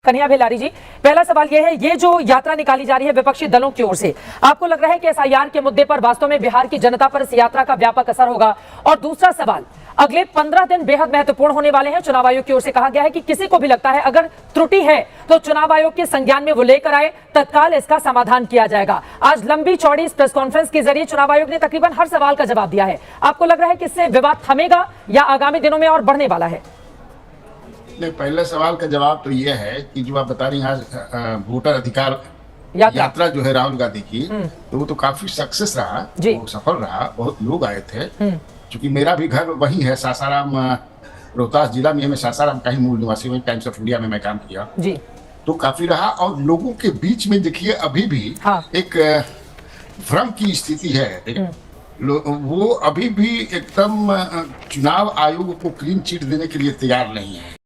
कन्हैया भेलारी जी, पहला सवाल यह है, ये जो यात्रा निकाली जा रही है विपक्षी दलों की ओर से, आपको लग रहा है कि एसआईआर के मुद्दे पर वास्तव में बिहार की जनता पर इस यात्रा का व्यापक असर होगा? और दूसरा सवाल, अगले 15 दिन बेहद महत्वपूर्ण होने वाले हैं। चुनाव आयोग की ओर से कहा गया है कि किसी को भी लगता है अगर त्रुटि है तो चुनाव आयोग के संज्ञान में वो लेकर आए, तत्काल इसका समाधान किया जाएगा। आज लंबी चौड़ी इस प्रेस कॉन्फ्रेंस के जरिए चुनाव आयोग ने तकरीबन हर सवाल का जवाब दिया है। आपको लग रहा है कि इससे विवाद थमेगा या आगामी दिनों में और बढ़ने वाला है? नहीं, पहले सवाल का जवाब तो यह है कि जो आप बता रही हैं आज वोटर अधिकार यात्रा जो है राहुल गांधी की, तो वो तो काफी सक्सेस रहा, वो सफल रहा, बहुत लोग आए थे। क्योंकि मेरा भी घर वही है, सासाराम, रोहतास जिला में, मैं सासाराम का ही मूल निवासी हूँ, टाइम्स ऑफ इंडिया में मैं काम किया जी। तो काफी रहा, और लोगों के बीच में देखिए अभी भी एक भ्रम की स्थिति है। वो अभी भी एकदम चुनाव आयोग को क्लीन चिट देने के लिए तैयार नहीं है।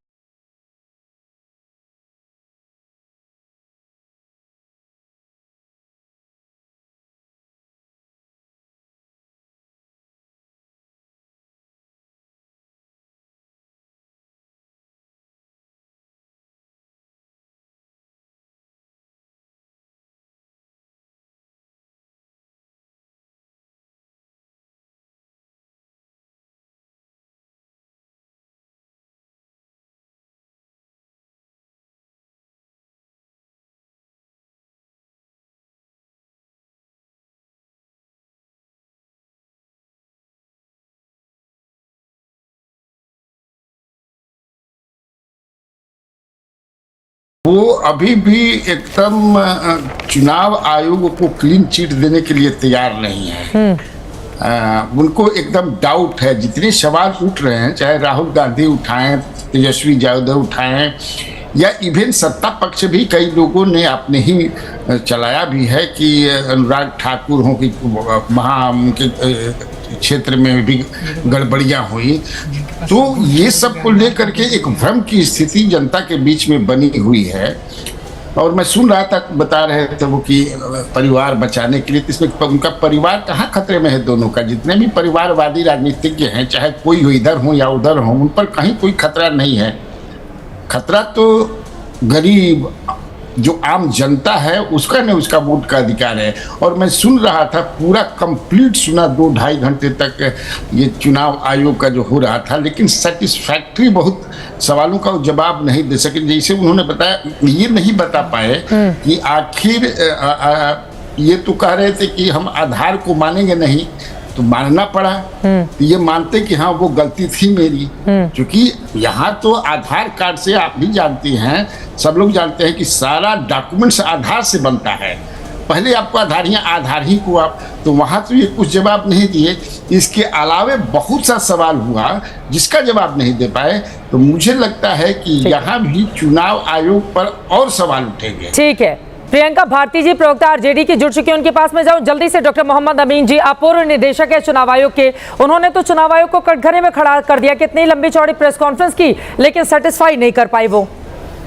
वो अभी भी एकदम चुनाव आयोग को क्लीन चिट देने के लिए तैयार नहीं है। उनको एकदम डाउट है। जितने सवाल उठ रहे हैं, चाहे राहुल गांधी उठाएं, तेजस्वी यादव उठाएं, या इवन सत्ता पक्ष भी कई लोगों ने अपने ही चलाया भी है कि अनुराग ठाकुर हो कि वहाँ उनके क्षेत्र में भी गड़बड़ियां हुई। तो ये सब को लेकर के एक भ्रम की स्थिति जनता के बीच में बनी हुई है। और मैं सुन रहा था, बता रहे थे वो कि परिवार बचाने के लिए, इसमें उनका परिवार कहाँ खतरे में है? दोनों का, जितने भी परिवारवादी राजनीतिज्ञ हैं, चाहे कोई हो, इधर हो या उधर हो, उन पर कहीं कोई खतरा नहीं है। खतरा तो गरीब जो आम जनता है उसका ने उसका वोट का अधिकार है। और मैं सुन रहा था, पूरा कंप्लीट सुना, 2-2.5 घंटे तक ये चुनाव आयोग का जो हो रहा था, लेकिन सेटिस्फैक्ट्री बहुत सवालों का जवाब नहीं दे सके। जैसे उन्होंने बताया, ये नहीं बता पाए कि आखिर ये तो कह रहे थे कि हम आधार को मानेंगे नहीं, तो मानना पड़ा। तो ये मानते कि हाँ वो गलती थी मेरी, क्योंकि यहाँ तो आधार कार्ड से, आप भी जानती हैं, सब लोग जानते हैं कि सारा डॉक्यूमेंट्स आधार से बनता है। पहले आपको आधार ही को आप, तो वहाँ तो ये कुछ जवाब नहीं दिए। इसके अलावे बहुत सा सवाल हुआ जिसका जवाब नहीं दे पाए। तो मुझे लगता है कि यहाँ भी चुनाव आयोग पर और सवाल उठेंगे। ठीक है, प्रियंका भारती जी, प्रवक्ता आरजेडी की, जुड़ चुकी हैं, उनके पास में जाऊं जल्दी से। डॉक्टर मोहम्मद अमीन जी, आप पूर्व निदेशक है चुनाव आयोग के, उन्होंने तो चुनाव आयोग को कटघरे में खड़ा कर दिया। कितनी लंबी चौड़ी प्रेस कॉन्फ्रेंस की, लेकिन सेटिस्फाई नहीं कर पाई वो।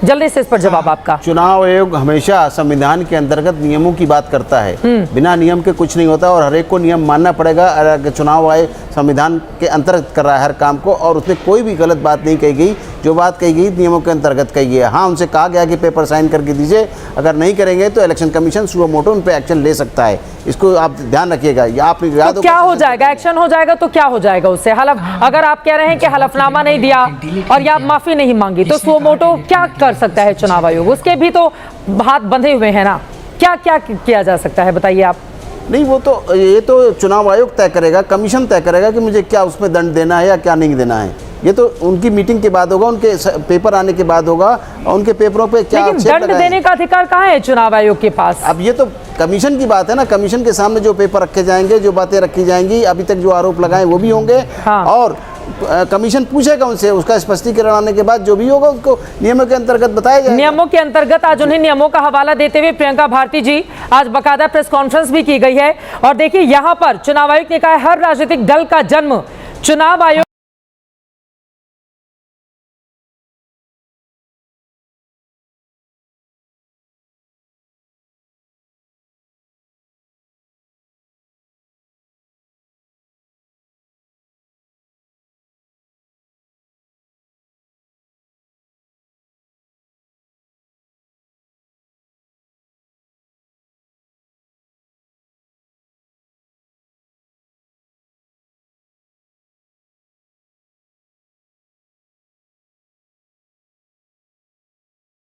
जल्दी से इस पर जवाब आपका। चुनाव आयोग हमेशा संविधान के अंतर्गत नियमों की बात करता है, बिना नियम के कुछ नहीं होता, और हर एक को नियम मानना पड़ेगा। चुनाव आयोग संविधान के अंतर्गत कर रहा है हर काम को, और उसमें कोई भी गलत बात नहीं कही गई। जो बात कही गई नियमों के अंतर्गत कही गई है। हाँ, उनसे कहा गया कि पेपर साइन करके दीजिए, अगर नहीं करेंगे तो इलेक्शन कमीशन सुओ मोटो उन पर एक्शन ले सकता है। इसको आप ध्यान रखिएगा। आप तो क्या हो जाएगा? एक्शन हो जाएगा तो क्या हो जाएगा उससे? हलफ, अगर आप कह रहे हैं कि हलफनामा नहीं दिया और या माफी नहीं मांगी, तो सुओ मोटो क्या कर सकता है चुनाव आयोग? उसके भी तो हाथ बंधे हुए हैं ना। क्या क्या किया जा सकता है, बताइए आप। नहीं, वो तो ये तो चुनाव आयोग तय करेगा, कमीशन तय करेगा कि मुझे क्या उसमें दंड देना है या क्या नहीं देना है। ये तो उनकी मीटिंग के बाद होगा, उनके पेपर आने के बाद होगा, और उनके पेपरों पे क्या दंड देने का अधिकार कहाँ है चुनाव आयोग के पास? अब ये तो कमीशन की बात है ना। कमीशन के सामने जो पेपर रखे जाएंगे, जो बातें रखी जाएंगी, अभी तक जो आरोप लगाए वो भी होंगे। और कमीशन पूछेगा उनसे, उसका स्पष्टीकरण आने के बाद जो भी होगा उसको नियमों के अंतर्गत बताया जाएगा। नियमों के अंतर्गत आज उन्हें नियमों का हवाला देते हुए प्रियंका भारती जी, आज बाकायदा प्रेस कॉन्फ्रेंस भी की गई है। और देखिए, यहाँ पर चुनाव आयोग ने कहा, हर राजनीतिक दल का जन्म चुनाव आयोग